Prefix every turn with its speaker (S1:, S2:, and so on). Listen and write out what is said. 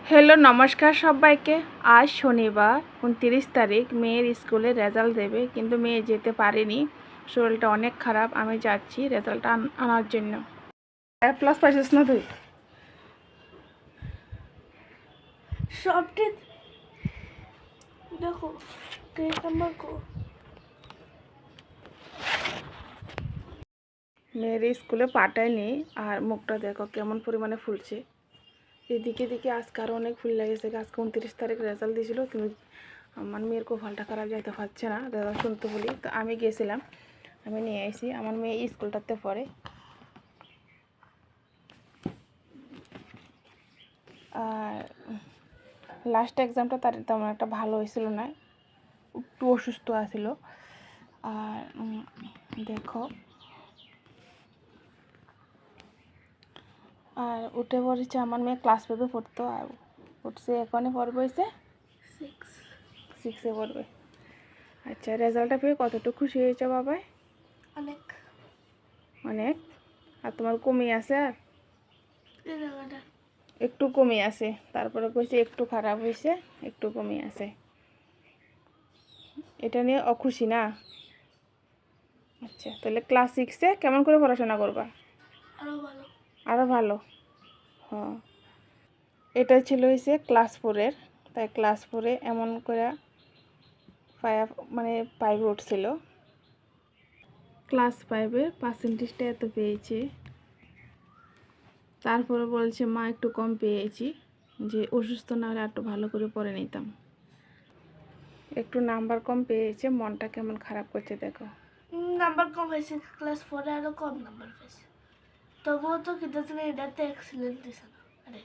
S1: Hello নমস্কার সবাইকে। আজ শনিবার 29 তারিখ মেয়ের স্কুলে রেজাল্ট দেবে, কিন্তু মেয়ে যেতে পারেনি, শরীরটা অনেক খারাপ। আমি যাচ্ছি রেজাল্টটা আনার জন্য। প্লাস পাইছিস না তুই?
S2: সবটি দেখো
S1: মেয়ের স্কুলে পাঠায়নি, আর মুখটা দেখো কেমন পরিমাণে ফুলছে। এদিকে আজকে আরও অনেক ফুল লেগেছে। আজকে 29 তারিখ রেজাল্ট দিয়েছিল, কিন্তু আমার মেয়ের কপালটা খারাপ, যাইতে পারছে না রেজাল্ট শুনতে বলি। তো আমি গেছিলাম, আমি নিয়ে আসি। আমার মেয়ে স্কুলটাতে পড়ে। আর লাস্ট এক্সামটা তার তেমন একটা ভালো হয়েছিল না, একটু অসুস্থ আছিল। আর দেখো, আর উঠে পড়েছে। আমার মেয়ে ক্লাস 5-এ পড়তো, আর উঠছে এখনই পড়বে, হয়েছে 6-এ পড়বে। আচ্ছা, রেজাল্টটা পেয়ে কতটুকু খুশি হয়েছে বাবাই?
S2: অনেক
S1: অনেক। আর তোমার কমই আছে? আর
S2: এই জায়গাটা
S1: একটু কমই আছে। তারপরে কইছে একটু খারাপ হয়েছে, একটু কমই আছে। এটা নিয়ে অখুশি না? আচ্ছা, তাহলে ক্লাস 6-এ কেমন করে পড়াশোনা করবা? আরও ভালো। হ্যাঁ, এটা ছিল হয়েছে ক্লাস 4-এর। তাই ক্লাস 4-এ এমন করে মানে 5 উঠছিল। ক্লাস 5-এর পার্সেন্টেজটা এত পেয়েছে, তারপরে বলছে মা একটু কম পেয়েছি, যে অসুস্থ না হলে একটু ভালো করে পড়ে নিতাম। একটু নাম্বার কম পেয়েছে, মনটা কেমন খারাপ করছে দেখো।
S2: নাম্বার কম হয়েছে, ক্লাস 4-এ আরো কম নাম্বার পেয়েছে। তবুও তো কিন্তু তুমি এটাতে এক্সিলেন্ট দিছে না, আরে